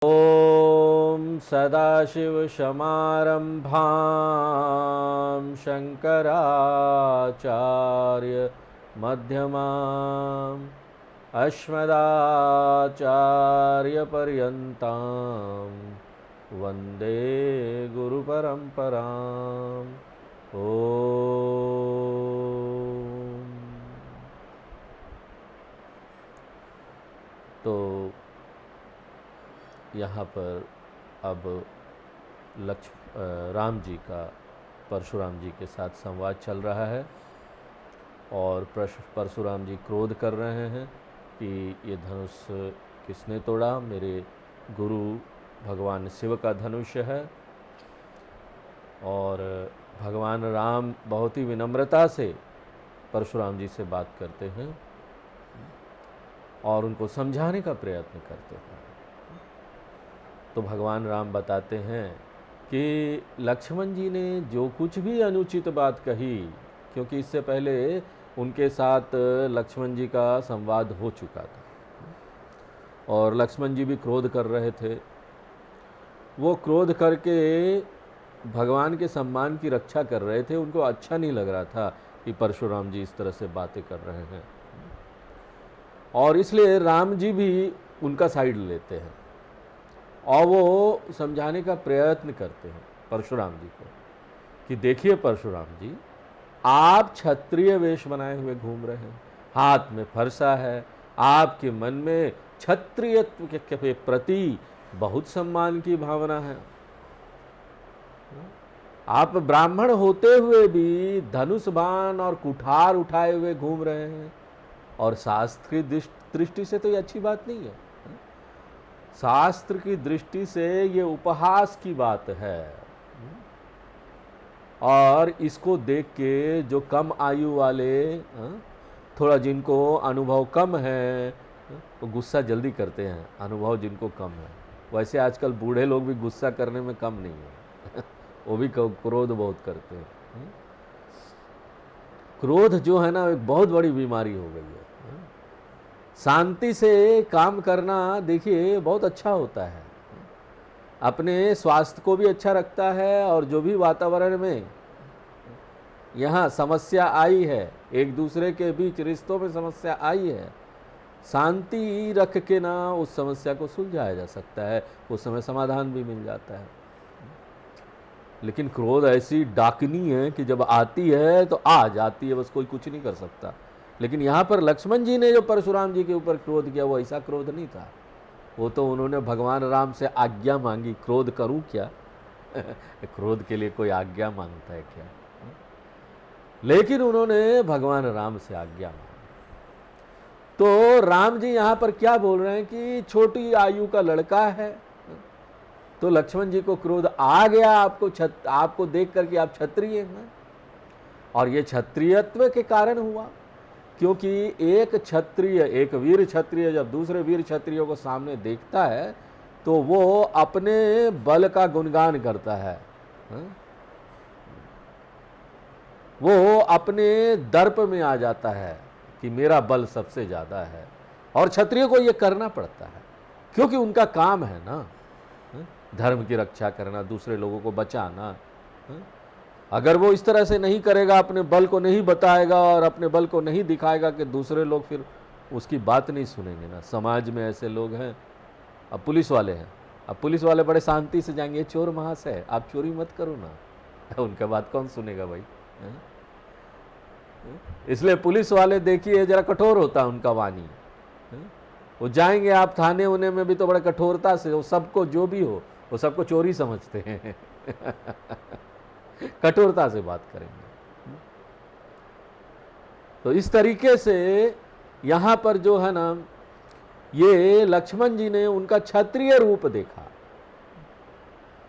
ॐ सदाशिवसमारम्भां शङ्कराचार्यमध्यमाम् अस्मदाचार्यपर्यन्तां वन्दे गुरुपरम्पराम्। ॐ तो यहाँ पर अब राम जी का परशुराम जी के साथ संवाद चल रहा है और परशुराम जी क्रोध कर रहे हैं कि ये धनुष किसने तोड़ा। मेरे गुरु भगवान शिव का धनुष है। और भगवान राम बहुत ही विनम्रता से परशुराम जी से बात करते हैं और उनको समझाने का प्रयत्न करते हैं। तो भगवान राम बताते हैं कि लक्ष्मण जी ने जो कुछ भी अनुचित बात कही, क्योंकि इससे पहले उनके साथ लक्ष्मण जी का संवाद हो चुका था और लक्ष्मण जी भी क्रोध कर रहे थे। वो क्रोध करके भगवान के सम्मान की रक्षा कर रहे थे। उनको अच्छा नहीं लग रहा था कि परशुराम जी इस तरह से बातें कर रहे हैं और इसलिए राम जी भी उनका साइड लेते हैं और वो समझाने का प्रयत्न करते हैं परशुराम जी को कि देखिए परशुराम जी, आप क्षत्रिय वेश बनाए हुए घूम रहे हैं, हाथ में फरसा है, आपके मन में क्षत्रियत्व के प्रति बहुत सम्मान की भावना है। आप ब्राह्मण होते हुए भी धनुष बाण और कुठार उठाए हुए घूम रहे हैं और शास्त्र की दृष्टि से तो ये अच्छी बात नहीं है। शास्त्र की दृष्टि से ये उपहास की बात है और इसको देख के जो कम आयु वाले, थोड़ा जिनको अनुभव कम है, वो गुस्सा जल्दी करते हैं। अनुभव जिनको कम है, वैसे आजकल बूढ़े लोग भी गुस्सा करने में कम नहीं है वो भी क्रोध बहुत करते हैं। क्रोध जो है ना, एक बहुत बड़ी बीमारी हो गई है। शांति से काम करना देखिए बहुत अच्छा होता है, अपने स्वास्थ्य को भी अच्छा रखता है और जो भी वातावरण में यहाँ समस्या आई है, एक दूसरे के बीच रिश्तों में समस्या आई है, शांति रख के ना उस समस्या को सुलझाया जा सकता है, उस समय समाधान भी मिल जाता है। लेकिन क्रोध ऐसी डाकनी है कि जब आती है तो आ जाती है, बस कोई कुछ नहीं कर सकता। लेकिन यहाँ पर लक्ष्मण जी ने जो परशुराम जी के ऊपर क्रोध किया वो ऐसा क्रोध नहीं था। वो तो उन्होंने भगवान राम से आज्ञा मांगी, क्रोध करूं क्या क्रोध के लिए कोई आज्ञा मांगता है क्या? लेकिन उन्होंने भगवान राम से आज्ञा मांगी। तो राम जी यहाँ पर क्या बोल रहे हैं कि छोटी आयु का लड़का है। तो लक्ष्मण जी को क्रोध आ गया आपको देख करके, आप क्षत्रिय हैं और ये क्षत्रियत्व के कारण हुआ, क्योंकि एक क्षत्रिय, एक वीर क्षत्रिय जब दूसरे वीर क्षत्रियों को सामने देखता है तो वो अपने बल का गुणगान करता है। वो अपने दर्प में आ जाता है कि मेरा बल सबसे ज्यादा है और क्षत्रिय को ये करना पड़ता है क्योंकि उनका काम है ना धर्म की रक्षा करना, दूसरे लोगों को बचाना। अगर वो इस तरह से नहीं करेगा, अपने बल को नहीं बताएगा और अपने बल को नहीं दिखाएगा कि दूसरे लोग फिर उसकी बात नहीं सुनेंगे ना। समाज में ऐसे लोग हैं। अब पुलिस वाले हैं, अब पुलिस वाले बड़े शांति से जाएंगे, चोर महाशय आप चोरी मत करो ना उनका बात कौन सुनेगा भाई? इसलिए पुलिस वाले देखिए जरा कठोर होता है उनका वाणी। वो जाएंगे आप थाने उन्हें में भी तो बड़े कठोरता से, वो सबको जो भी हो वो सबको चोरी समझते हैं कठोरता से बात करेंगे। तो इस तरीके से यहां पर जो है ना, ये लक्ष्मण जी ने उनका क्षत्रिय रूप देखा।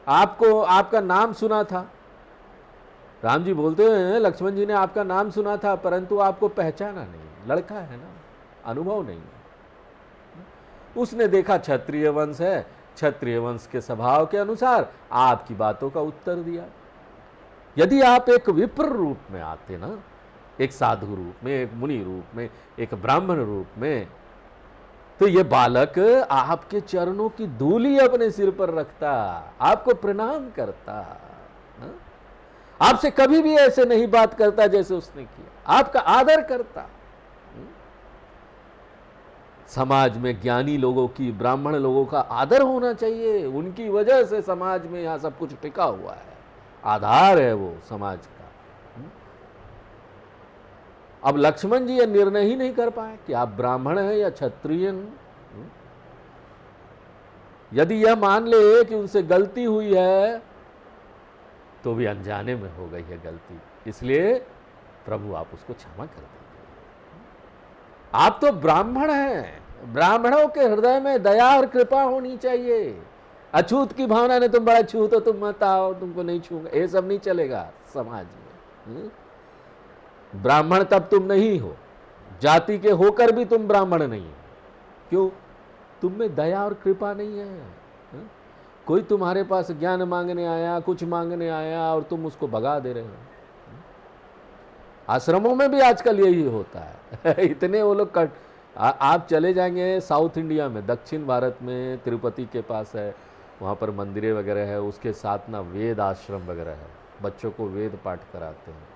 आपका नाम सुना था, राम जी बोलते हैं लक्ष्मण जी ने आपका नाम सुना था परंतु आपको पहचाना नहीं, लड़का है ना, अनुभव नहीं। उसने देखा क्षत्रिय वंश है, क्षत्रिय वंश के स्वभाव के अनुसार आपकी बातों का उत्तर दिया। यदि आप एक विप्र रूप में आते ना, एक साधु रूप में, एक मुनि रूप में, एक ब्राह्मण रूप में, तो ये बालक आपके चरणों की धूली अपने सिर पर रखता, आपको प्रणाम करता, हाँ? आपसे कभी भी ऐसे नहीं बात करता जैसे उसने किया, आपका आदर करता। समाज में ज्ञानी लोगों की, ब्राह्मण लोगों का आदर होना चाहिए, उनकी वजह से समाज में यहां सब कुछ टिका हुआ है, आधार है वो समाज का। अब लक्ष्मण जी यह निर्णय ही नहीं कर पाए कि आप ब्राह्मण हैं या क्षत्रिय। यदि यह मान ले कि उनसे गलती हुई है तो भी अनजाने में हो गई है गलती, इसलिए प्रभु आप उसको क्षमा कर दीजिए। आप तो ब्राह्मण हैं, ब्राह्मणों के हृदय में दया और कृपा होनी चाहिए। अछूत की भावना ने तुम बड़ा छूत हो, तुम मत आओ, तुमको नहीं छूंगा, ये सब नहीं चलेगा समाज में। ब्राह्मण तब तुम नहीं हो, जाति के होकर भी तुम ब्राह्मण नहीं हो। क्यों? तुम में दया और कृपा नहीं है। कोई तुम्हारे पास ज्ञान मांगने आया, कुछ मांगने आया और तुम उसको भगा दे रहे हो। आश्रमों में भी आजकल यही होता है। इतने वो लोग आप चले जाएंगे साउथ इंडिया में, दक्षिण भारत में तिरुपति के पास है, वहाँ पर मंदिरें वगैरह है, उसके साथ ना वेद आश्रम वगैरह है, बच्चों को वेद पाठ कराते हैं।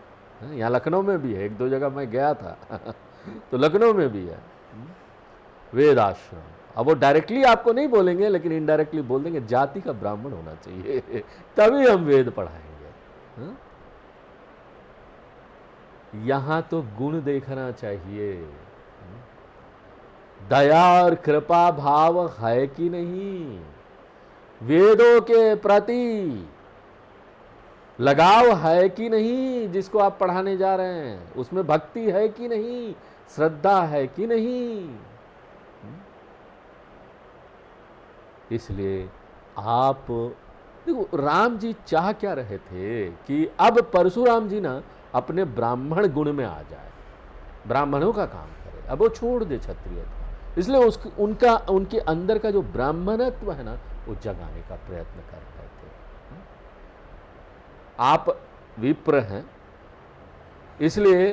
यहाँ लखनऊ में भी है, एक दो जगह मैं गया था तो लखनऊ में भी है वेद आश्रम। अब वो डायरेक्टली आपको नहीं बोलेंगे, लेकिन इनडायरेक्टली बोल देंगे जाति का ब्राह्मण होना चाहिए तभी हम वेद पढ़ाएंगे। यहां तो गुण देखना चाहिए, दया और कृपा भाव है कि नहीं, वेदों के प्रति लगाव है कि नहीं, जिसको आप पढ़ाने जा रहे हैं उसमें भक्ति है कि नहीं, श्रद्धा है कि नहीं। इसलिए आप देखो, राम जी चाह क्या रहे थे कि अब परशुराम जी ना अपने ब्राह्मण गुण में आ जाए, ब्राह्मणों का काम करे, अब वो छोड़ दे क्षत्रियता। इसलिए उनके अंदर का जो ब्राह्मणत्व है ना, वो जगाने का प्रयत्न कर रहे थे। आप विप्र हैं, इसलिए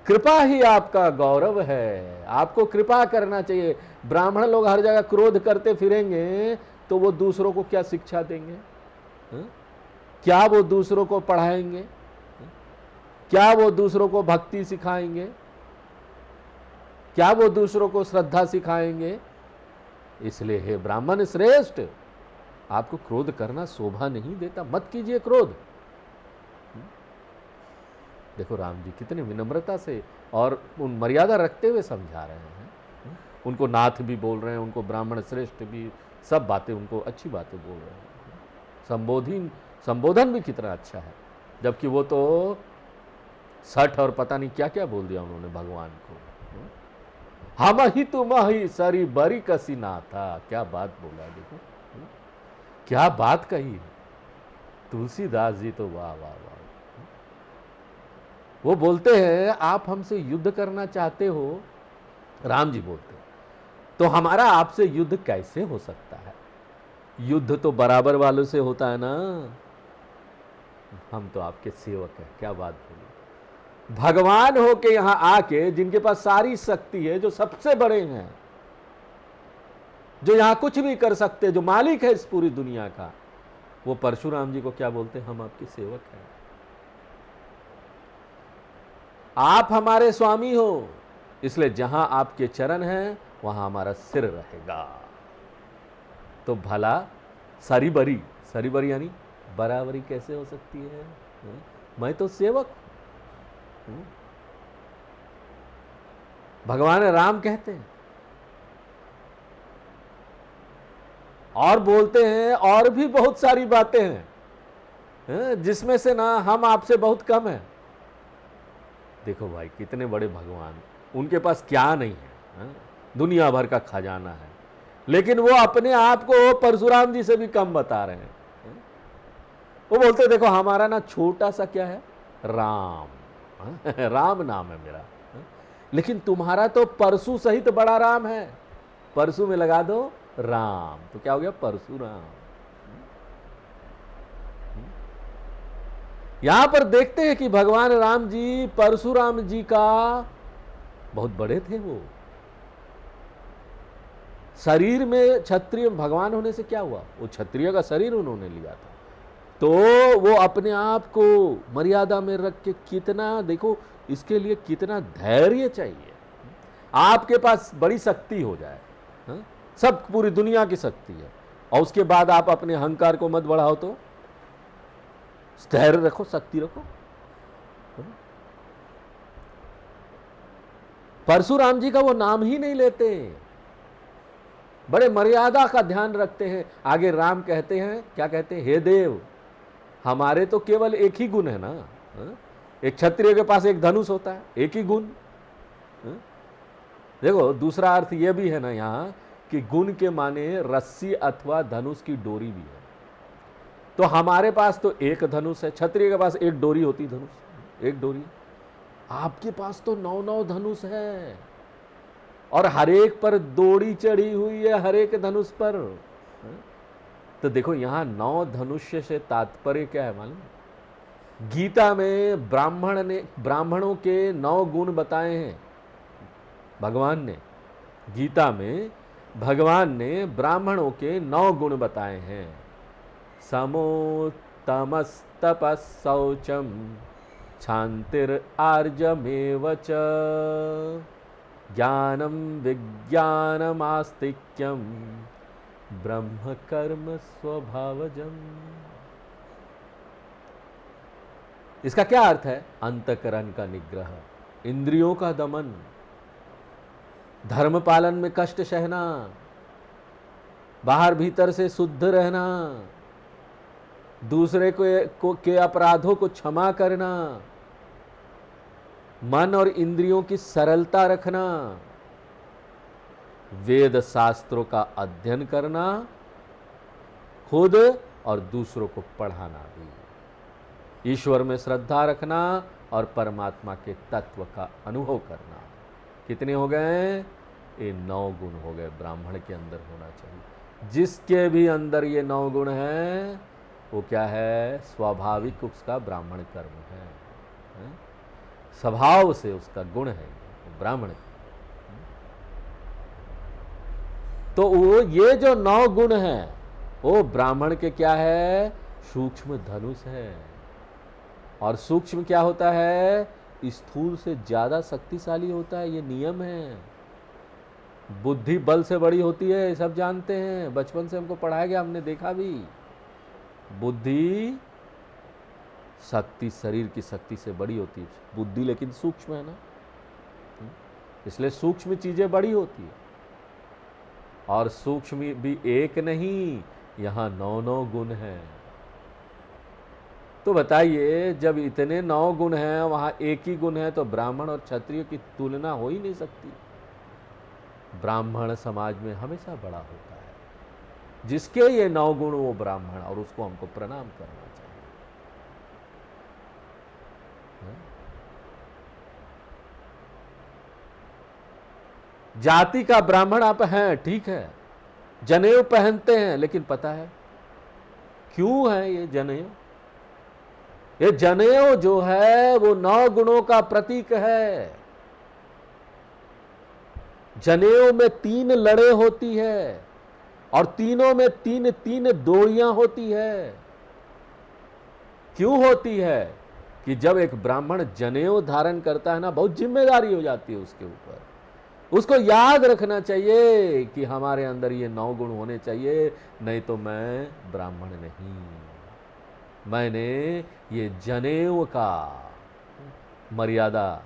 कृपा ही आपका गौरव है, आपको कृपा करना चाहिए। ब्राह्मण लोग हर जगह क्रोध करते फिरेंगे तो वो दूसरों को क्या शिक्षा देंगे? क्या वो दूसरों को पढ़ाएंगे? क्या वो दूसरों को भक्ति सिखाएंगे? क्या वो दूसरों को श्रद्धा सिखाएंगे? इसलिए हे ब्राह्मण श्रेष्ठ, आपको क्रोध करना शोभा नहीं देता, मत कीजिए क्रोध। देखो राम जी कितने विनम्रता से और उन मर्यादा रखते हुए समझा रहे हैं। उनको नाथ भी बोल रहे हैं, उनको ब्राह्मण श्रेष्ठ भी, सब बातें उनको अच्छी बातें बोल रहे हैं। संबोधन भी कितना अच्छा है, जबकि वो तो सठ और पता नहीं क्या क्या बोल दिया उन्होंने भगवान को। हम ही तुम ही सरी बरी कसी ना था, क्या बात बोला, देखो क्या बात कही। तुलसीदास जी तो वाह वाह वाह। वो बोलते हैं आप हमसे युद्ध करना चाहते हो, राम जी बोलते हैं, तो हमारा आपसे युद्ध कैसे हो सकता है? युद्ध तो बराबर वालों से होता है ना, हम तो आपके सेवक हैं। क्या बात बोली, भगवान हो के यहां आके, जिनके पास सारी शक्ति है, जो सबसे बड़े हैं, जो यहां कुछ भी कर सकते, जो मालिक है इस पूरी दुनिया का, वो परशुराम जी को क्या बोलते हैं? हम आपके सेवक हैं, आप हमारे स्वामी हो, इसलिए जहां आपके चरण हैं वहां हमारा सिर रहेगा। तो भला सरीबरी, सरीबरी यानी बराबरी कैसे हो सकती है? मैं तो सेवक हूं। भगवान राम कहते हैं और बोलते हैं, और भी बहुत सारी बातें हैं जिसमें से ना हम आपसे बहुत कम हैं। देखो भाई कितने बड़े भगवान, उनके पास क्या नहीं है, दुनिया भर का खजाना है, लेकिन वो अपने आप को परशुराम जी से भी कम बता रहे हैं। वो बोलते देखो हमारा ना छोटा सा क्या है, राम, राम नाम है मेरा, लेकिन तुम्हारा तो परशु सहित बड़ा राम है, परशु में लगा दो राम, तो क्या हो गया? परशुराम। यहां पर देखते हैं कि भगवान राम जी परशुराम जी का बहुत बड़े थे। वो शरीर में क्षत्रिय भगवान होने से क्या हुआ, वो क्षत्रिय का शरीर उन्होंने लिया था, तो वो अपने आप को मर्यादा में रख के कितना, देखो इसके लिए कितना धैर्य चाहिए। आपके पास बड़ी शक्ति हो जाए, हाँ? सब पूरी दुनिया की शक्ति है, और उसके बाद आप अपने अहंकार को मत बढ़ाओ, तो धैर्य रखो, शक्ति रखो। परशुराम जी का वो नाम ही नहीं लेते, बड़े मर्यादा का ध्यान रखते हैं। आगे राम कहते हैं, क्या कहते हैं, हे देव, हमारे तो केवल एक ही गुण है ना, हाँ? एक क्षत्रिय के पास एक धनुष होता है, एक ही गुण। हाँ? देखो दूसरा अर्थ यह भी है ना यहाँ कि गुण के माने रस्सी अथवा धनुष की डोरी भी है। तो हमारे पास तो एक धनुष है, क्षत्रिय के पास एक डोरी होती, धनुष एक डोरी। आपके पास तो 9 धनुष है, और हर एक पर डोरी चढ़ी हुई है, हर एक धनुष पर। तो देखो यहां 9 धनुष्य से तात्पर्य क्या है मालूम? गीता में ब्राह्मणों के 9 गुण बताए हैं भगवान ने। गीता में भगवान ने ब्राह्मणों के 9 गुण बताए हैं। समोत्तमस्तपः शौचम क्षान्तिर आर्जमेव च ज्ञानम विज्ञानम आस्तिक्यम ब्रह्म कर्म स्वभावजम। इसका क्या अर्थ है? अंतकरण का निग्रह, इंद्रियों का दमन, धर्म पालन में कष्ट सहना, बाहर भीतर से शुद्ध रहना, दूसरे के अपराधों को क्षमा करना, मन और इंद्रियों की सरलता रखना, वेद शास्त्रों का अध्ययन करना, खुद और दूसरों को पढ़ाना भी, ईश्वर में श्रद्धा रखना और परमात्मा के तत्व का अनुभव करना। कितने हो गए? ये 9 गुण हो गए, ब्राह्मण के अंदर होना चाहिए। जिसके भी अंदर ये 9 गुण हैं वो क्या है? स्वाभाविक उसका ब्राह्मण कर्म है, स्वभाव से उसका गुण है ब्राह्मण। तो वो ये जो 9 गुण हैं वो ब्राह्मण के क्या है? सूक्ष्म धनुष है। और सूक्ष्म क्या होता है? स्थूल से ज्यादा शक्तिशाली होता है, ये नियम है। बुद्धि बल से बड़ी होती है, सब जानते हैं, बचपन से हमको पढ़ाया गया, हमने देखा भी। बुद्धि शक्ति, शरीर की शक्ति से बड़ी होती है बुद्धि, लेकिन सूक्ष्म है ना, इसलिए सूक्ष्म चीजें बड़ी होती है। और सूक्ष्म भी एक नहीं, यहां 9 गुण हैं। तो बताइए, जब इतने 9 गुण हैं, वहां एक ही गुण है, तो ब्राह्मण और क्षत्रिय की तुलना हो ही नहीं सकती। ब्राह्मण समाज में हमेशा बड़ा होता है। जिसके ये 9 गुण वो ब्राह्मण, और उसको हमको प्रणाम करना चाहिए। जाति का ब्राह्मण आप हैं, ठीक है, जनेऊ पहनते हैं, लेकिन पता है क्यों है ये जनेऊ? ये जनेऊ जो है वो 9 गुणों का प्रतीक है। जनेऊ में 3 लड़े होती है, और तीनों में 3 डोरियां होती है। क्यों होती है? कि जब एक ब्राह्मण जनेऊ धारण करता है ना, बहुत जिम्मेदारी हो जाती है उसके ऊपर। उसको याद रखना चाहिए कि हमारे अंदर ये 9 गुण होने चाहिए, नहीं तो मैं ब्राह्मण नहीं, मैंने ये जनेऊ का मर्यादा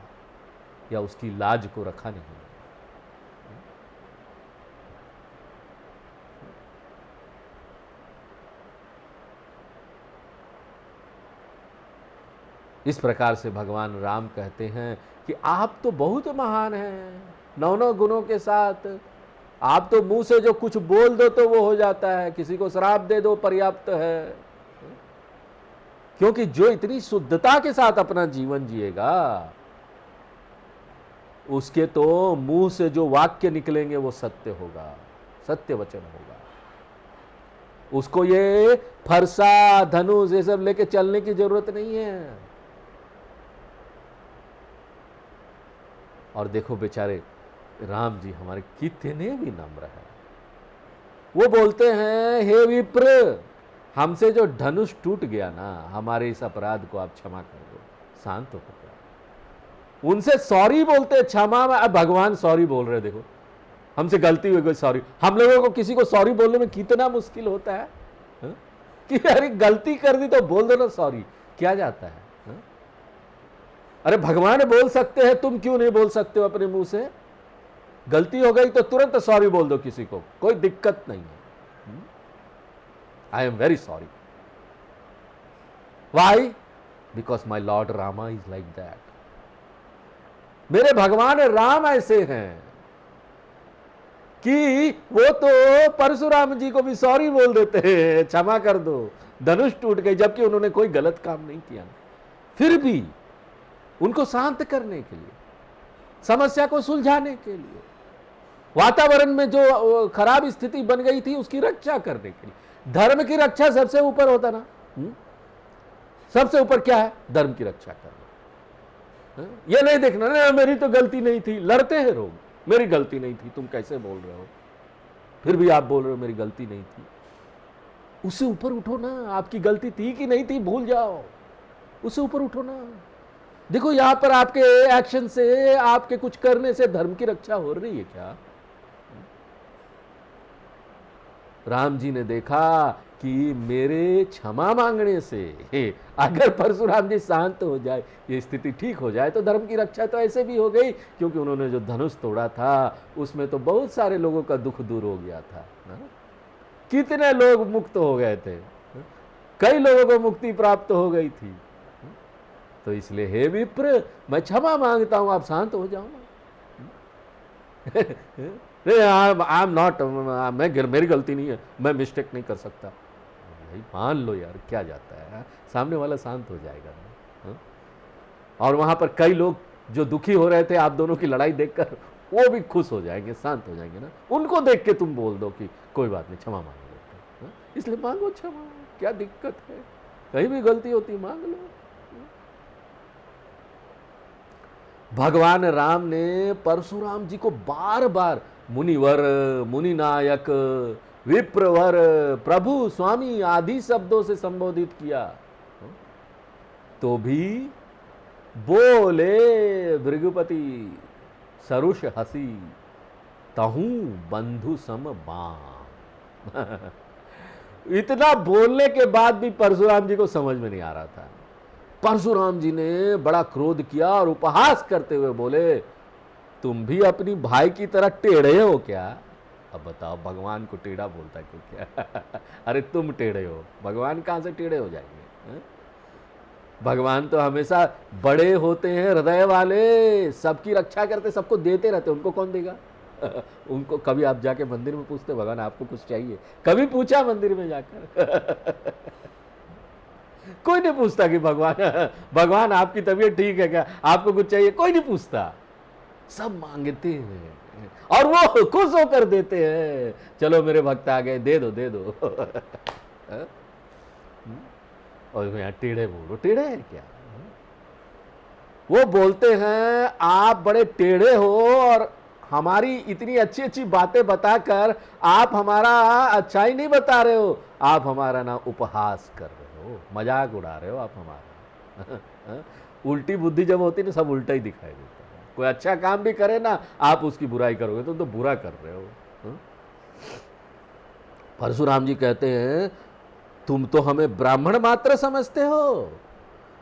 या उसकी लाज को रखा नहीं। इस प्रकार से भगवान राम कहते हैं कि आप तो बहुत महान हैं 9 गुणों के साथ। आप तो मुंह से जो कुछ बोल दो तो वो हो जाता है, किसी को श्राप दे दो पर्याप्त है। क्योंकि जो इतनी शुद्धता के साथ अपना जीवन जिएगा, उसके तो मुंह से जो वाक्य निकलेंगे वो सत्य होगा, सत्य वचन होगा। उसको ये फरसा, धनुष ये सब लेके चलने की जरूरत नहीं है। और देखो बेचारे राम जी हमारे कितने भी नम्र हैं, वो बोलते हैं, हे विप्र, हमसे जो धनुष टूट गया ना, हमारे इस अपराध को आप क्षमा कर दो, शांत हो गया। उनसे सॉरी बोलते, क्षमा में। अब भगवान सॉरी बोल रहे, देखो हमसे गलती हुई कोई सॉरी। हम लोगों को किसी को सॉरी बोलने में कितना मुश्किल होता है, हा? कि अरे गलती कर दी तो बोल दो ना सॉरी, क्या जाता है, हा? अरे भगवान बोल सकते हैं, तुम क्यों नहीं बोल सकते हो अपने मुंह से? गलती हो गई तो तुरंत सॉरी बोल दो किसी को, कोई दिक्कत नहीं है। I am very sorry. Why? Because my lord Rama is like that. मेरे भगवान राम ऐसे हैं कि वो तो परशुराम जी को भी सॉरी बोल देते हैं, क्षमा कर दो, धनुष टूट गई, जबकि उन्होंने कोई गलत काम नहीं किया। फिर भी उनको शांत करने के लिए, समस्या को सुलझाने के लिए, वातावरण में जो खराब स्थिति बन गई थी उसकी रक्षा करने के लिए। धर्म की रक्षा सबसे ऊपर होता ना, सबसे ऊपर क्या है? धर्म की रक्षा करना। ये नहीं देखना ना मेरी तो गलती नहीं थी, लड़ते हैं लोग, मेरी गलती नहीं थी, तुम कैसे बोल रहे हो, फिर भी आप बोल रहे हो मेरी गलती नहीं थी। उससे ऊपर उठो ना, आपकी गलती थी कि नहीं थी भूल जाओ, उससे ऊपर उठो ना। देखो यहां पर आपके एक्शन से, आपके कुछ करने से धर्म की रक्षा हो रही है क्या? राम जी ने देखा कि मेरे क्षमा मांगने से अगर परशुराम जी शांत हो जाए, ये स्थिति ठीक हो जाए, तो धर्म की रक्षा तो ऐसे भी हो गई, क्योंकि उन्होंने जो धनुष तोड़ा था उसमें तो बहुत सारे लोगों का दुख दूर हो गया था। कितने लोग मुक्त हो गए थे, कई लोगों को मुक्ति प्राप्त हो गई थी। तो इसलिए हे विप्र, मैं क्षमा मांगता हूं, आप शांत हो जाओ ना। आई एम नॉट, मेरी गलती नहीं है, मैं मिस्टेक नहीं कर सकता। भाई मान लो यार, क्या जाता है, सामने वाला शांत हो जाएगा ना। और वहां पर कई लोग जो दुखी हो रहे थे आप दोनों की लड़ाई देखकर, वो भी खुश हो जाएंगे, शांत हो जाएंगे ना। उनको देख के तुम बोल दो कि कोई बात नहीं, क्षमा मांग लो। इसलिए मांगो क्षमा, क्या दिक्कत है, कहीं भी गलती होती मांग लो। भगवान राम ने परशुराम जी को बार बार मुनिवर, मुनिनायक, विप्रवर, प्रभु, स्वामी आदि शब्दों से संबोधित किया, तो भी बोले भृगुपति सरुष हसी, तहु बंधु सम बाम। इतना बोलने के बाद भी परशुराम जी को समझ में नहीं आ रहा था। परशुराम जी ने बड़ा क्रोध किया और उपहास करते हुए बोले, तुम भी अपनी भाई की तरह टेढ़े हो क्या? अब बताओ, भगवान को टेढ़ा बोलता है क्यों क्या? अरे तुम टेढ़े हो, भगवान कहां से टेढ़े हो जाएंगे? भगवान तो हमेशा बड़े होते हैं, हृदय वाले, सबकी रक्षा करते, सबको देते रहते, उनको कौन देगा? उनको कभी आप जाके मंदिर में पूछते भगवान आपको कुछ चाहिए? कभी पूछा मंदिर में जाकर? कोई नहीं पूछता कि भगवान आपकी तबीयत ठीक है क्या, आपको कुछ चाहिए, कोई नहीं पूछता। सब मांगते हैं और वो खुश होकर देते हैं। चलो मेरे भक्त आ गए, दे दो दे दो। और यहाँ टेढ़े बोलो, टेढ़े है क्या? वो बोलते हैं आप बड़े टेढ़े हो और हमारी इतनी अच्छी अच्छी बातें बताकर आप हमारा अच्छाई नहीं बता रहे हो, आप हमारा ना उपहास कर रहे हो, मजाक उड़ा रहे हो आप हमारा। उल्टी बुद्धि जब होती है ना, सब उल्टा ही दिखाई देता है। कोई अच्छा काम भी करे ना, आप उसकी बुराई करोगे तो बुरा कर रहे हो। परशुराम जी कहते हैं तुम तो हमें ब्राह्मण मात्र समझते हो,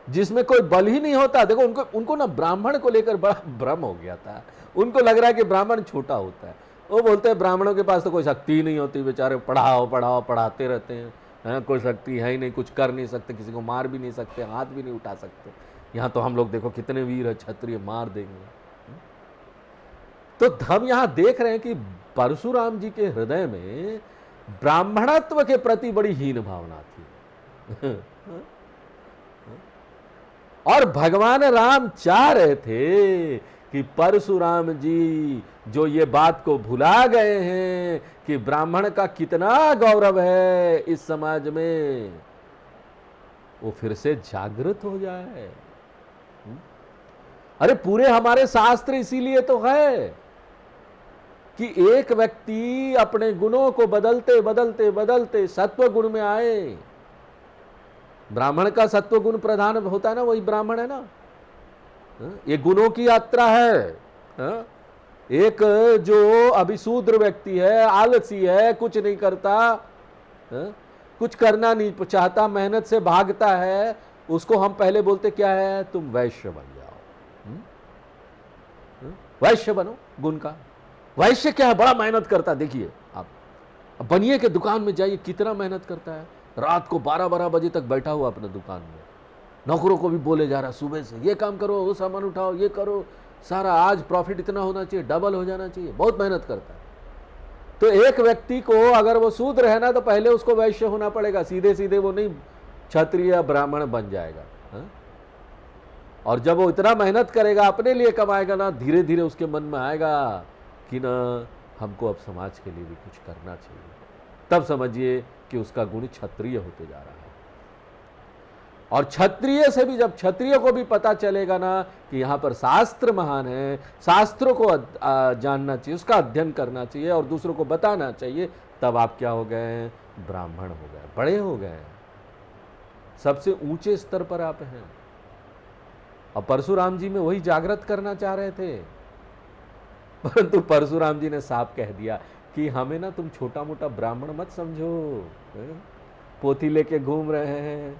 जिसमें कोई बल ही नहीं होता। देखो उनको ना ब्राह्मण को लेकर बड़ा भ्रम हो गया था। उनको लग रहा है कि ब्राह्मण छोटा होता है। वो बोलते हैं ब्राह्मणों के पास तो कोई शक्ति ही नहीं होती, बेचारे पढ़ाओ पढ़ाओ पढ़ाते रहते हैं, कोई शक्ति है ही नहीं, कुछ कर नहीं सकते, किसी को मार भी नहीं सकते, हाथ भी नहीं उठा सकते। यहाँ तो हम लोग देखो कितने वीर है, क्षत्रिय, मार देंगे। तो हम यहाँ देख रहे हैं कि परशुराम जी के हृदय में ब्राह्मणत्व के प्रति बड़ी हीन भावना थी। और भगवान राम चाह रहे थे कि परशुराम जी जो ये बात को भुला गए हैं कि ब्राह्मण का कितना गौरव है इस समाज में, वो फिर से जागृत हो जाए। अरे पूरे हमारे शास्त्र इसीलिए तो है कि एक व्यक्ति अपने गुणों को बदलते बदलते बदलते सत्व गुण में आए। ब्राह्मण का सत्व गुण प्रधान होता है ना, वही ब्राह्मण है ना। ये गुणों की यात्रा है। एक जो अभी शूद्र व्यक्ति है, आलसी है, कुछ नहीं करता, कुछ करना नहीं चाहता, मेहनत से भागता है, उसको हम पहले बोलते क्या है, तुम वैश्य बन जाओ। वैश्य बनो गुण का। वैश्य क्या है, बड़ा मेहनत करता है। देखिए आप बनिए के दुकान में जाइए, कितना मेहनत करता है, रात को 12-12 बजे तक बैठा हुआ अपने दुकान में, नौकरों को भी बोले जा रहा सुबह से, ये काम करो, वो सामान उठाओ, ये करो, सारा आज प्रॉफिट इतना होना चाहिए, डबल हो जाना चाहिए, बहुत मेहनत करता है। तो एक व्यक्ति को अगर वो शूद्र है ना, तो पहले उसको वैश्य होना पड़ेगा, सीधे सीधे वो नहीं क्षत्रिय ब्राह्मण बन जाएगा। और जब वो इतना मेहनत करेगा, अपने लिए कमाएगा ना, धीरे धीरे उसके मन में आएगा कि ना हमको अब समाज के लिए भी कुछ करना चाहिए। तब समझिए कि उसका गुण क्षत्रिय होते जा रहा है। और क्षत्रिय से भी, जब क्षत्रिय को भी पता चलेगा ना कि यहाँ पर शास्त्र महान है, शास्त्रों को जानना चाहिए, उसका अध्ययन करना चाहिए और दूसरों को बताना चाहिए, तब आप क्या हो गए, ब्राह्मण हो गए, बड़े हो गए, सबसे ऊंचे स्तर पर आप हैं। और परशुराम जी में वही जागृत करना चाह रहे थे, परंतु परशुराम जी ने साफ कह दिया कि हमें ना तुम छोटा मोटा ब्राह्मण मत समझो, पोथी लेके घूम रहे हैं,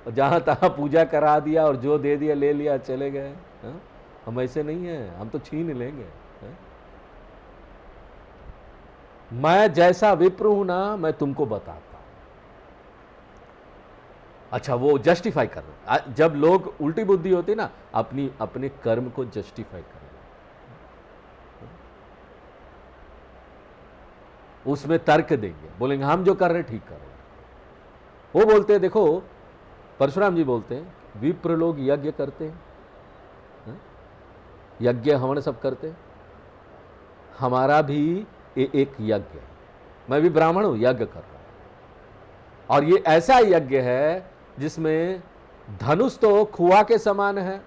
जहां तहां पूजा करा दिया और जो दे दिया ले लिया चले गए। हम ऐसे नहीं हैं, हम तो छीन लेंगे। मैं जैसा विप्र हूं ना, मैं तुमको बताता हूं। अच्छा, वो जस्टिफाई कर रहे, जब लोग उल्टी बुद्धि होती ना, अपने कर्म को जस्टिफाई कर, उसमें तर्क देंगे, बोलेंगे हम जो कर रहे ठीक कर रहे हैं। वो बोलते हैं, देखो परशुराम जी बोलते हैं, विप्र लोग यज्ञ करते हैं, यज्ञ हवन सब करते हैं, हमारा भी एक यज्ञ है, मैं भी ब्राह्मण हूं, यज्ञ कर रहा हूं। और ये ऐसा यज्ञ है जिसमें धनुष तो खुआ के समान है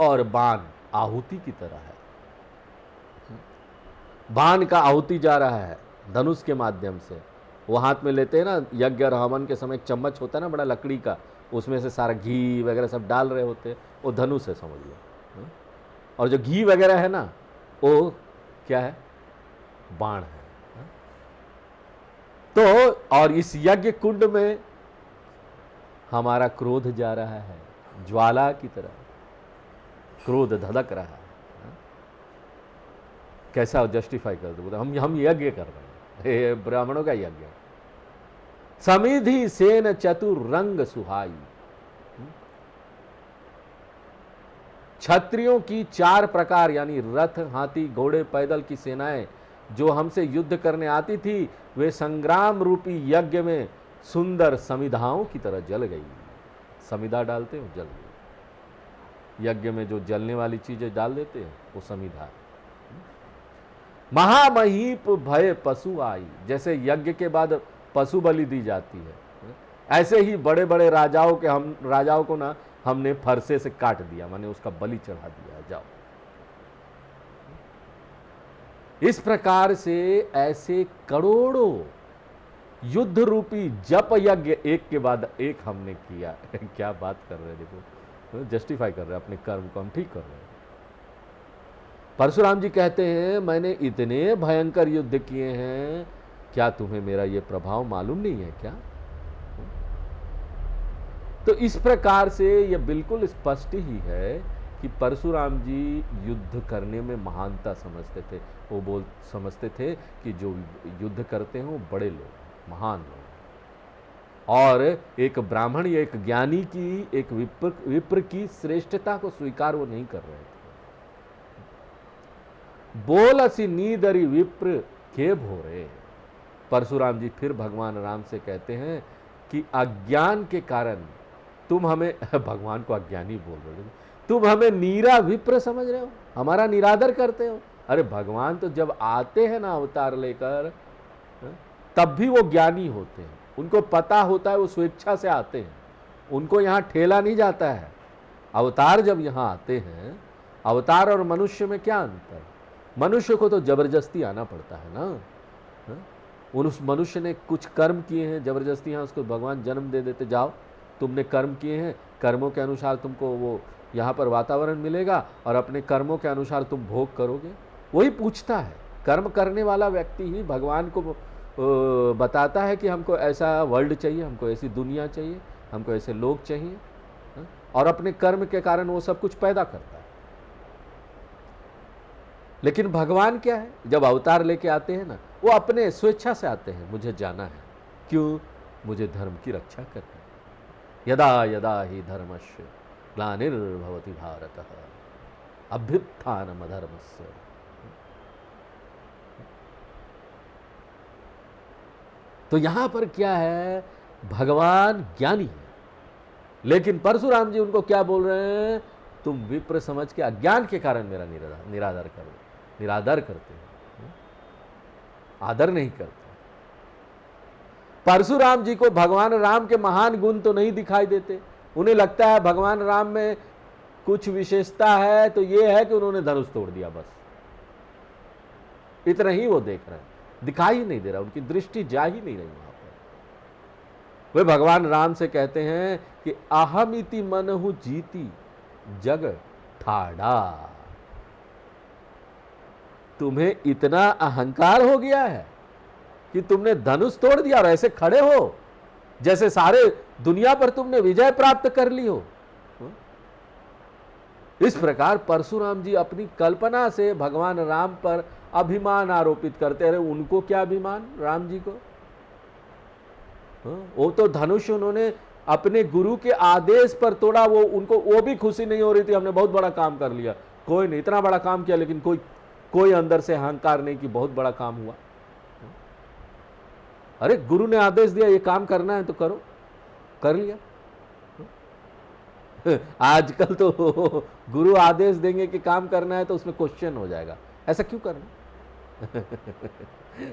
और बाण आहुति की तरह है। बाण का आहुति जा रहा है धनुष के माध्यम से, वो हाथ में लेते हैं ना, यज्ञ और हवन के समय एक चम्मच होता है ना बड़ा लकड़ी का, उसमें से सारा घी वगैरह सब डाल रहे होते हैं, वो धनुष है समझ लो। और जो घी वगैरह है ना, वो क्या है, बाण है। तो और इस यज्ञ कुंड में हमारा क्रोध जा रहा है, ज्वाला की तरह क्रोध धधक रहा है। कैसा जस्टिफाई कर दो, हम यज्ञ कर रहे हैं, ये ब्राह्मणों का यज्ञ। समिधि सेन चतुर रंग सुहाई, क्षत्रियों की 4 प्रकार यानी रथ, हाथी, घोड़े, पैदल की सेनाएं जो हमसे युद्ध करने आती थी, वे संग्राम रूपी यज्ञ में सुंदर समिधाओं की तरह जल गई। समिधा डालते हो, जल गई। यज्ञ में जो जलने वाली चीजें डाल देते हैं वो समिधा। महामहीप भय पशु आई, जैसे यज्ञ के बाद पशु बलि दी जाती है, ऐसे ही बड़े बड़े राजाओं को ना हमने फरसे से काट दिया, माने उसका बलि चढ़ा दिया, जाओ। इस प्रकार से ऐसे करोड़ों युद्ध रूपी जप यज्ञ एक के बाद एक हमने किया। क्या बात कर रहे हैं, देखो जस्टिफाई कर रहे हैं अपने कर्म को, हम ठीक कर रहे हैं। परशुराम जी कहते हैं, मैंने इतने भयंकर युद्ध किए हैं, क्या तुम्हें मेरा ये प्रभाव मालूम नहीं है क्या? तो इस प्रकार से यह बिल्कुल स्पष्ट ही है कि परशुराम जी युद्ध करने में महानता समझते थे। वो समझते थे कि जो युद्ध करते हैं वो बड़े लोग, महान लोग, और एक ब्राह्मण या एक ज्ञानी की, एक विप्र की श्रेष्ठता को स्वीकार वो नहीं कर रहे थे। बोल असी नीदरी विप्र के भोरे, परशुराम जी फिर भगवान राम से कहते हैं कि अज्ञान के कारण तुम हमें, भगवान को अज्ञानी बोल रहे हो, तुम हमें नीरा विप्र समझ रहे हो, हमारा निरादर करते हो। अरे भगवान तो जब आते हैं ना अवतार लेकर, तब भी वो ज्ञानी होते हैं, उनको पता होता है, वो स्वेच्छा से आते हैं, उनको यहाँ ठेला नहीं जाता है। अवतार जब यहाँ आते हैं, अवतार और मनुष्य में क्या अंतर? मनुष्य को तो जबरदस्ती आना पड़ता है ना। हाँ? उस मनुष्य ने कुछ कर्म किए हैं, जबरदस्ती यहाँ उसको भगवान जन्म दे देते, जाओ तुमने कर्म किए हैं, कर्मों के अनुसार तुमको वो यहाँ पर वातावरण मिलेगा और अपने कर्मों के अनुसार तुम भोग करोगे। वही पूछता है, कर्म करने वाला व्यक्ति ही भगवान को बताता है कि हमको ऐसा वर्ल्ड चाहिए, हमको ऐसी दुनिया चाहिए, हमको ऐसे लोग चाहिए। हाँ? और अपने कर्म के कारण वो सब कुछ पैदा करता है। लेकिन भगवान क्या है, जब अवतार लेके आते हैं ना, वो अपने स्वेच्छा से आते हैं, मुझे जाना है, क्यों, मुझे धर्म की रक्षा करनी है। यदा यदा ही धर्मस्य ग्लानिर्भवति भारतः अभ्युत्थानमधर्मस्य। तो यहां पर क्या है, भगवान ज्ञानी है, लेकिन परशुराम जी उनको क्या बोल रहे हैं, तुम विप्र समझ के अज्ञान के कारण मेरा निरादर करो। निरादर करते हैं, आदर नहीं करते। परशुराम जी को भगवान राम के महान गुण तो नहीं दिखाई देते। उन्हें लगता है भगवान राम में कुछ विशेषता है तो ये है कि उन्होंने धनुष तोड़ दिया, बस इतना ही वो देख रहे हैं, दिखाई ही नहीं दे रहा, उनकी दृष्टि जा ही नहीं रही वहां पर। वे भगवान राम से कहते हैं कि अहमिति मनहु जीती जग ठाड़ा। तुम्हें इतना अहंकार हो गया है कि तुमने धनुष तोड़ दिया और ऐसे खड़े हो जैसे सारे दुनिया पर तुमने विजय प्राप्त कर ली हो। इस प्रकार परशुराम जी अपनी कल्पना से भगवान राम पर अभिमान आरोपित करते रहे। उनको क्या अभिमान राम जी को, वो तो धनुष उन्होंने अपने गुरु के आदेश पर तोड़ा, वो उनको वो भी खुशी नहीं हो रही थी, हमने बहुत बड़ा काम कर लिया। कोई नहीं, इतना बड़ा काम किया, लेकिन कोई अंदर से अहंकार नहीं कि बहुत बड़ा काम हुआ। अरे गुरु ने आदेश दिया ये काम करना है तो करो, कर लिया। आजकल तो गुरु आदेश देंगे कि काम करना है तो उसमें क्वेश्चन हो जाएगा, ऐसा क्यों करना।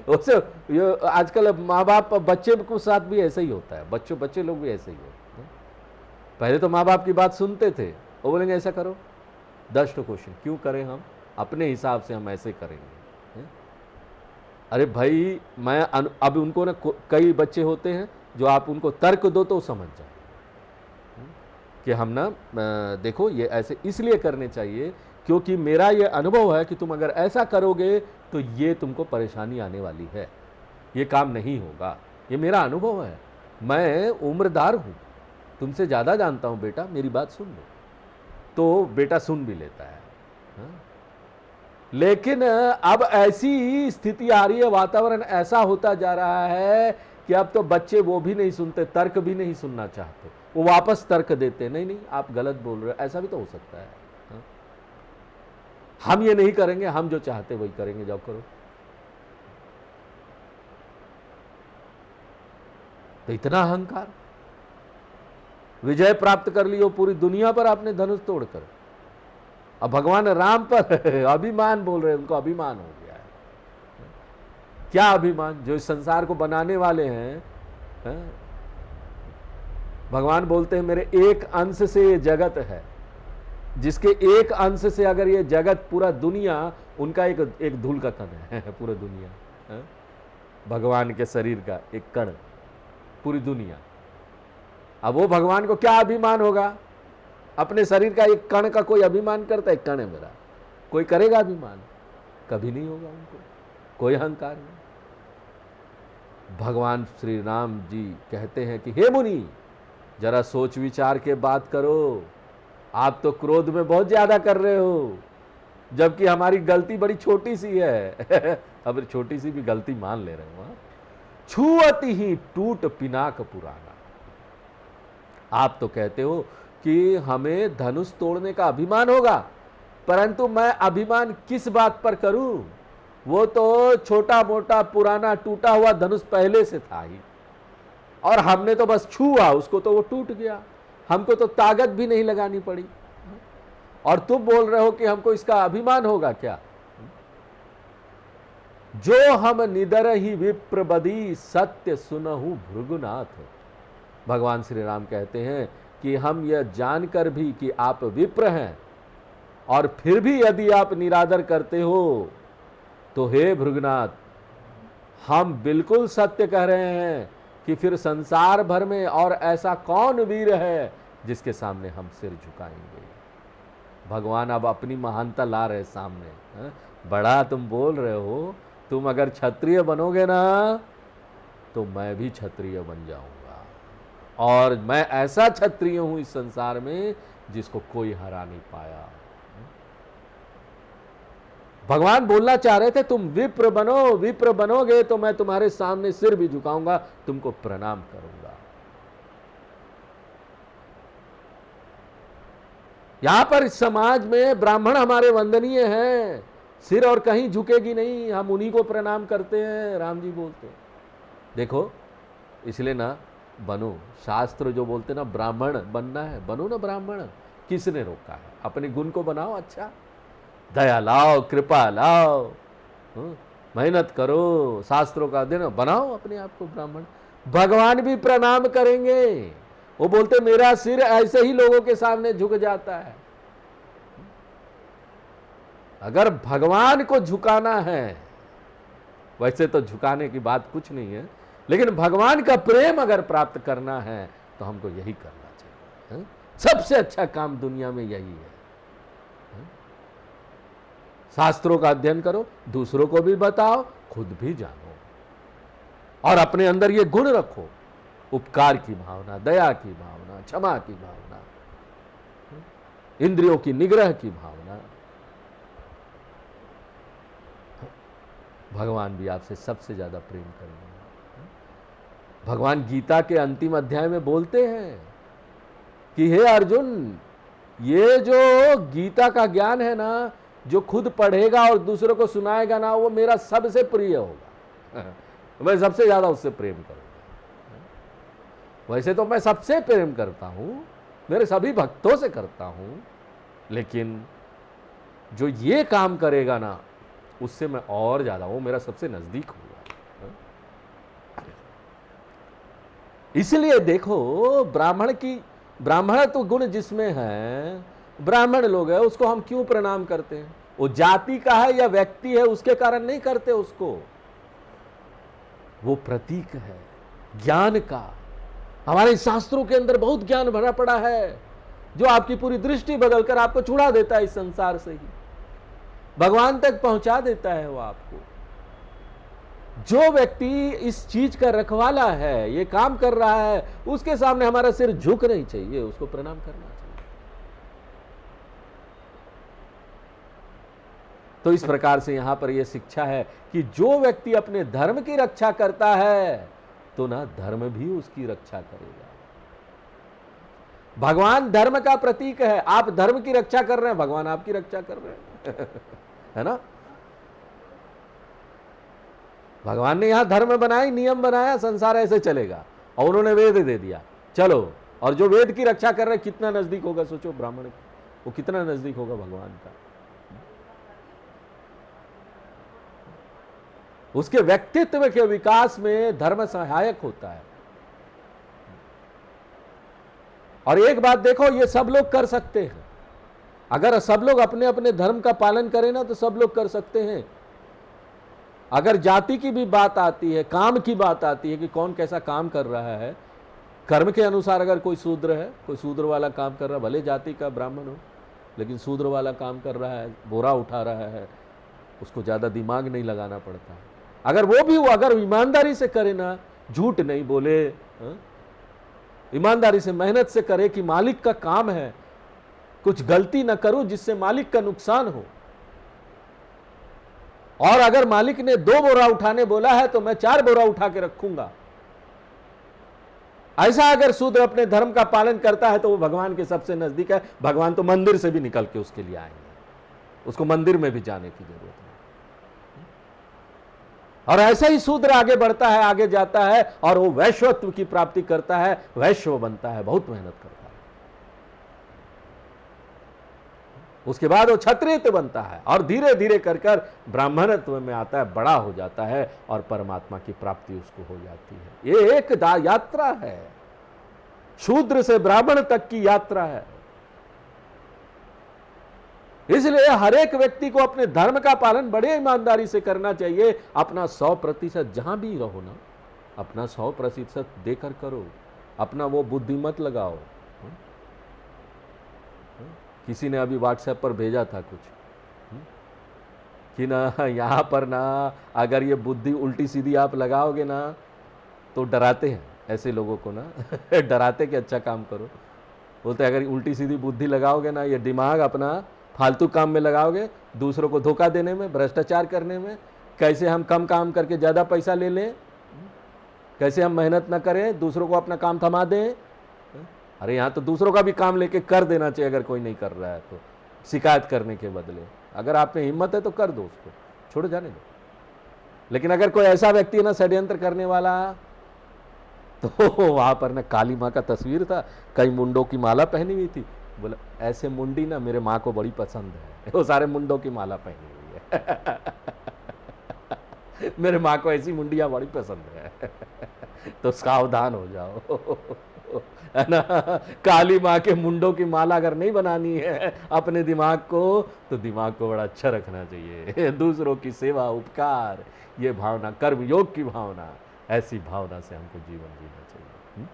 उससे आजकल माँ बाप बच्चे के साथ भी ऐसा ही होता है, बच्चे लोग भी ऐसे ही होते हैं। पहले तो माँ बाप की बात सुनते थे, वो बोलेंगे ऐसा करो, 10 क्वेश्चन, क्यों करें हम, अपने हिसाब से हम ऐसे करेंगे। अरे भाई मैं अब उनको ना, कई बच्चे होते हैं जो आप उनको तर्क दो तो समझ जाए कि हम ना देखो ये ऐसे इसलिए करने चाहिए क्योंकि मेरा ये अनुभव है कि तुम अगर ऐसा करोगे तो ये तुमको परेशानी आने वाली है, ये काम नहीं होगा, ये मेरा अनुभव है, मैं उम्रदार हूँ, तुमसे ज़्यादा जानता हूँ बेटा, मेरी बात सुन लो। तो बेटा सुन भी लेता है। हाँ? लेकिन अब ऐसी स्थिति आ रही है, वातावरण ऐसा होता जा रहा है कि अब तो बच्चे वो भी नहीं सुनते, तर्क भी नहीं सुनना चाहते, वो वापस तर्क देते, नहीं आप गलत बोल रहे हो, ऐसा भी तो हो सकता है। हाँ? हम ये नहीं करेंगे, हम जो चाहते वही करेंगे, जाओ करो। तो इतना अहंकार, विजय प्राप्त कर लियो पूरी दुनिया पर आपने धनुष तोड़कर, अब भगवान राम पर अभिमान बोल रहे हैं, उनको अभिमान हो गया है। क्या अभिमान, जो इस संसार को बनाने वाले हैं, भगवान बोलते हैं मेरे एक अंश से ये जगत है, जिसके एक अंश से अगर ये जगत पूरा दुनिया, उनका एक धूल का कण है पूरा दुनिया, भगवान के शरीर का एक कण पूरी दुनिया। अब वो भगवान को क्या अभिमान होगा, अपने शरीर का एक कण का कोई अभिमान करता है, कण है मेरा, कोई करेगा अभिमान, कभी नहीं होगा उनको, कोई अहंकार नहीं। भगवान श्री राम जी कहते हैं कि हे मुनि, जरा सोच विचार के बात करो, आप तो क्रोध में बहुत ज्यादा कर रहे हो, जबकि हमारी गलती बड़ी छोटी सी है। अब छोटी सी भी गलती मान ले रहे हो। छुअति ही टूट पिनाक पुराना। आप तो कहते हो कि हमें धनुष तोड़ने का अभिमान होगा, परंतु मैं अभिमान किस बात पर करूं, वो तो छोटा मोटा पुराना टूटा हुआ धनुष पहले से था ही, और हमने तो बस छुआ उसको तो वो टूट गया, हमको तो ताकत भी नहीं लगानी पड़ी, और तुम बोल रहे हो कि हमको इसका अभिमान होगा क्या। जो हम निदर ही विप्र बदी सत्य सुनहु भृगुनाथ। भगवान श्री राम कहते हैं कि हम यह जानकर भी कि आप विप्र हैं और फिर भी यदि आप निरादर करते हो तो हे भृगुनाथ, हम बिल्कुल सत्य कह रहे हैं कि फिर संसार भर में और ऐसा कौन वीर है जिसके सामने हम सिर झुकाएंगे। भगवान अब अपनी महानता ला रहे सामने। बड़ा तुम बोल रहे हो, तुम अगर क्षत्रिय बनोगे ना तो मैं भी क्षत्रिय बन जाऊंगा, और मैं ऐसा क्षत्रिय हूं इस संसार में जिसको कोई हरा नहीं पाया। भगवान बोलना चाह रहे थे तुम विप्र बनो, विप्र बनोगे तो मैं तुम्हारे सामने सिर भी झुकाऊंगा, तुमको प्रणाम करूंगा। यहां पर इस समाज में ब्राह्मण हमारे वंदनीय हैं, सिर और कहीं झुकेगी नहीं, हम उन्हीं को प्रणाम करते हैं। राम जी बोलते हैं देखो, इसलिए ना बनो, शास्त्र जो बोलते ना ब्राह्मण बनना है, बनो ना ब्राह्मण। किसने रोका है? अपने गुण को बनाओ, अच्छा दया लाओ, कृपा लाओ, मेहनत करो, शास्त्रों का अध्ययन, बनाओ अपने आप को ब्राह्मण। भगवान भी प्रणाम करेंगे। वो बोलते मेरा सिर ऐसे ही लोगों के सामने झुक जाता है। अगर भगवान को झुकाना है, वैसे तो झुकाने की बात कुछ नहीं है, लेकिन भगवान का प्रेम अगर प्राप्त करना है तो हमको यही करना चाहिए। सबसे अच्छा काम दुनिया में यही है। शास्त्रों का अध्ययन करो, दूसरों को भी बताओ, खुद भी जानो, और अपने अंदर ये गुण रखो, उपकार की भावना, दया की भावना, क्षमा की भावना, इंद्रियों की निग्रह की भावना। भगवान भी आपसे सबसे ज्यादा प्रेम करेंगे। भगवान गीता के अंतिम अध्याय में बोलते हैं कि हे अर्जुन, ये जो गीता का ज्ञान है ना, जो खुद पढ़ेगा और दूसरों को सुनाएगा ना, वो मेरा सबसे प्रिय होगा। मैं सबसे ज्यादा उससे प्रेम करूंगा। वैसे तो मैं सबसे प्रेम करता हूं, मेरे सभी भक्तों से करता हूं, लेकिन जो ये काम करेगा ना, उससे मैं और ज्यादा, वो मेरा सबसे नजदीक होगा। इसलिए देखो, ब्राह्मणत्व गुण जिसमें है, ब्राह्मण लोग है, उसको हम क्यों प्रणाम करते हैं? वो जाति का है या व्यक्ति है उसके कारण नहीं करते उसको, वो प्रतीक है ज्ञान का। हमारे शास्त्रों के अंदर बहुत ज्ञान भरा पड़ा है, जो आपकी पूरी दृष्टि बदलकर आपको छुड़ा देता है इस संसार से ही, भगवान तक पहुंचा देता है वो आपको। जो व्यक्ति इस चीज का रखवाला है, ये काम कर रहा है, उसके सामने हमारा सिर झुक नहीं चाहिए, उसको प्रणाम करना चाहिए। तो इस प्रकार से यहां पर यह शिक्षा है कि जो व्यक्ति अपने धर्म की रक्षा करता है, तो ना धर्म भी उसकी रक्षा करेगा। भगवान धर्म का प्रतीक है, आप धर्म की रक्षा कर रहे हैं, भगवान आपकी रक्षा कर रहे हैं। है ना? भगवान ने यहां धर्म बनाई, नियम बनाया, संसार ऐसे चलेगा, और उन्होंने वेद दे दिया, चलो। और जो वेद की रक्षा कर रहे, कितना नजदीक होगा सोचो ब्राह्मण, वो कितना नजदीक होगा भगवान का। उसके व्यक्तित्व के विकास में धर्म सहायक होता है। और एक बात देखो, ये सब लोग कर सकते हैं। अगर सब लोग अपने अपने धर्म का पालन करें ना, तो सब लोग कर सकते हैं। अगर जाति की भी बात आती है, काम की बात आती है कि कौन कैसा काम कर रहा है, कर्म के अनुसार अगर कोई शूद्र है, कोई शूद्र वाला काम कर रहा है, भले जाति का ब्राह्मण हो, लेकिन शूद्र वाला काम कर रहा है, बोरा उठा रहा है, उसको ज़्यादा दिमाग नहीं लगाना पड़ता है। अगर वो भी अगर ईमानदारी से करे ना, झूठ नहीं बोले, ईमानदारी से मेहनत से करे कि मालिक का काम है, कुछ गलती ना करूं जिससे मालिक का नुकसान हो, और अगर मालिक ने 2 बोरा उठाने बोला है तो मैं 4 बोरा उठा के रखूंगा, ऐसा अगर शूद्र अपने धर्म का पालन करता है तो वो भगवान के सबसे नजदीक है। भगवान तो मंदिर से भी निकल के उसके लिए आएंगे, उसको मंदिर में भी जाने की जरूरत नहीं। और ऐसा ही शूद्र आगे बढ़ता है, आगे जाता है, और वो वैश्वत्व की प्राप्ति करता है, वैश्व बनता है, बहुत मेहनत करता है, उसके बाद वो क्षत्रिय बनता है, और धीरे धीरे कर कर ब्राह्मणत्व में आता है, बड़ा हो जाता है, और परमात्मा की प्राप्ति उसको हो जाती है। ये एक यात्रा है, शूद्र से ब्राह्मण तक की यात्रा है। इसलिए हर एक व्यक्ति को अपने धर्म का पालन बड़े ईमानदारी से करना चाहिए। अपना 100% जहां भी रहो ना, अपना 100% देकर करो, अपना वो बुद्धि मत लगाओ। किसी ने अभी व्हाट्सएप पर भेजा था कुछ कि ना यहाँ पर ना अगर ये बुद्धि उल्टी सीधी आप लगाओगे ना तो डराते हैं ऐसे लोगों को ना डराते कि अच्छा काम करो। बोलते अगर उल्टी सीधी बुद्धि लगाओगे ना, ये दिमाग अपना फालतू काम में लगाओगे, दूसरों को धोखा देने में, भ्रष्टाचार करने में, कैसे हम कम काम करके ज़्यादा पैसा ले लें, कैसे हम मेहनत ना करें, दूसरों को अपना काम थमा दें। अरे यहाँ तो दूसरों का भी काम लेके कर देना चाहिए अगर कोई नहीं कर रहा है तो, शिकायत करने के बदले। अगर आप में हिम्मत है तो कर दो, उसको छोड़ जाने दो। लेकिन अगर कोई ऐसा व्यक्ति है ना षड्यंत्र करने वाला, तो वहां पर ना काली माँ का तस्वीर था, कई मुंडों की माला पहनी हुई थी। बोला ऐसे मुंडी ना मेरे माँ को बड़ी पसंद है, वो सारे मुंडों की माला पहनी हुई है मेरे माँ को ऐसी मुंडियाँ बड़ी पसंद है तो सावधान हो जाओ है ना। काली माँ के मुंडों की माला अगर नहीं बनानी है अपने दिमाग को, तो दिमाग को बड़ा अच्छा रखना चाहिए। दूसरों की सेवा, उपकार, ये भावना, कर्म योग की भावना, ऐसी भावना से हमको जीवन जीना चाहिए।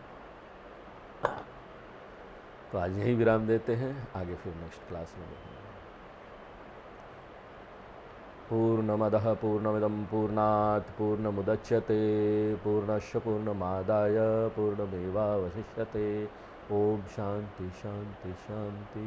तो आज यही विराम देते हैं, आगे फिर नेक्स्ट क्लास में देखेंगे। पूर्णमदः पूर्णमिदं पूर्णात् पूर्णमुदच्यते पूर्णस्य पूर्णमादाय पूर्णमेवावशिष्यते। ओम शांति शांति शांति।